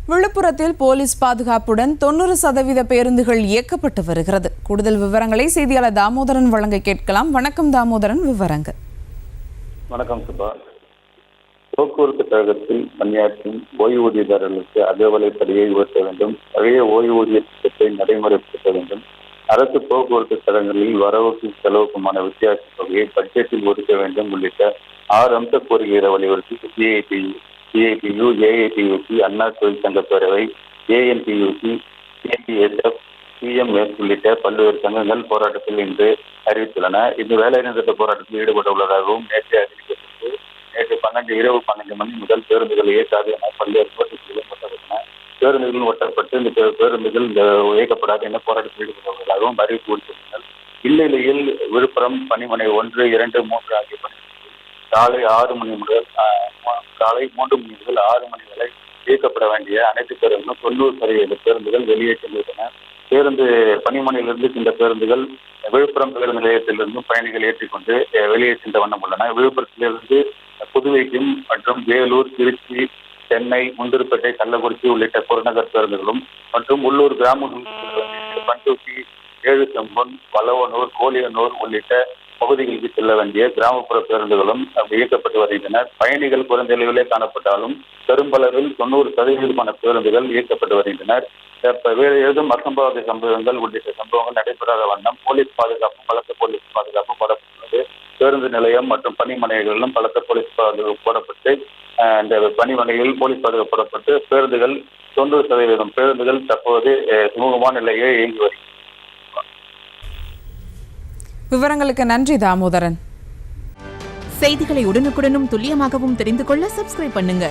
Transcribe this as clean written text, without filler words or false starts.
விழுப்புரத்தில் போலீஸ் பாதுகாப்புடன் 90% பேருந்துகள் இயக்கப்பட்டு வருகிறது. கூடுதல் விவரங்களை செய்தியாளர் தாமோதரன் வழங்க கேட்கலாம். வணக்கம் தாமோதரன், விவரங்கள். வணக்கம் சுபா. போக்குவரத்து கழகத்தில் பணியாற்றும் ஓய்வூதியதாரர்களுக்கு அகவலைப்படியை உயர்த்த வேண்டும், பழைய ஓய்வூதிய திட்டத்தை நடைமுறைப்படுத்த வேண்டும், அரசு போக்குவரத்து கழகங்களில் வரவுக்கும் செலவுக்குமான வித்தியாச தொகையை பட்ஜெட்டில் ஒதுக்க வேண்டும் உள்ளிட்ட 6 அம்ச கோரிக்கைகளை வலியுறுத்தி சிஐடியு, ஏஐடியுசி, அண்ணா தொழிற்சங்க பேரவை, ஏஎன்டியுசி, ஏபிஎஸ்எஃப், சிஎம்எஸ் உள்ளிட்ட பல்வேறு சங்கங்கள் போராட்டத்தில் இன்று அறிவித்துள்ளன. இந்த வேலைநிறுத்த போராட்டத்தில் ஈடுபட உள்ளதாகவும் நேற்று அறிவிக்கப்பட்டு இரவு 12 மணி முதல் பேருந்துகள் இயக்காது என பல்வேறு நோட்டீஸ்களும் ஒட்டப்பட்டன. பேருந்துகள் ஒட்டப்பட்டு இந்த பேருந்துகள் இயக்கப்படாது என போராட்டத்தில் ஈடுபட உள்ளதாகவும் அறிவிப்பு விடுத்துள்ளனர். இந்நிலையில் விழுப்புரம் பணிமனை 1, 2, 3 ஆகிய பணிமனைகள் காலை 3 மணி முதல் 6 மணி வரை இயக்கப்பட வேண்டிய அனைத்து பேருந்துகளும் 90% பேருந்துகள் வெளியே சென்றுவிட்டன. பணிமனையிலிருந்து இந்த பேருந்துகள் விழுப்புரம் பேருந்து நிலையத்திலிருந்தும் பயணிகள் ஏற்றிக்கொண்டு வெளியே சென்ற வண்ணம் உள்ளன. விழுப்புரத்திலிருந்து புதுவைக்கும் மற்றும் வேலூர், திருச்சி, சென்னை, முந்திரிப்பேட்டை, கள்ளக்குறிச்சி உள்ளிட்ட புறநகர் பேருந்துகளும் மற்றும் உள்ளூர் கிராமங்கள் பண்டூட்டி, ஏழுசம்பன், வளவனூர், கோலியனூர் உள்ளிட்ட பகுதிகளுக்கு செல்ல வேண்டிய கிராமப்புற பேருந்துகளும் இயக்கப்பட்டு வருகின்றன. பயணிகள் குறைந்த அளவிலே காணப்பட்டாலும் பெரும்பளவில் 90% பேருந்துகள் இயக்கப்பட்டு வருகின்றனர். ஏதும் அசம்பாவித சம்பவங்கள் உள்ளிட்ட சம்பவங்கள் நடைபெறாத வண்ணம் பலத்த போலீஸ் பாதுகாப்பு போடப்பட்டுள்ளது. பேருந்து நிலையம் மற்றும் பணிமனைகளிலும் பலத்த போலீஸ் பாதுகாப்பு போடப்பட்டு இந்த பணிமனைகளில் போலீஸ் பாதுகாப்பு போடப்பட்டு பேருந்துகள் 90% பேருந்துகள் தற்போது சுமூகமான நிலையை இயங்கி வருகிறது. விவரங்களுக்கு நன்றி தாமோதரன். செய்திகளை உடனுக்குடனும் துல்லியமாகவும் தெரிந்து கொள்ள சப்ஸ்கிரைப் பண்ணுங்க.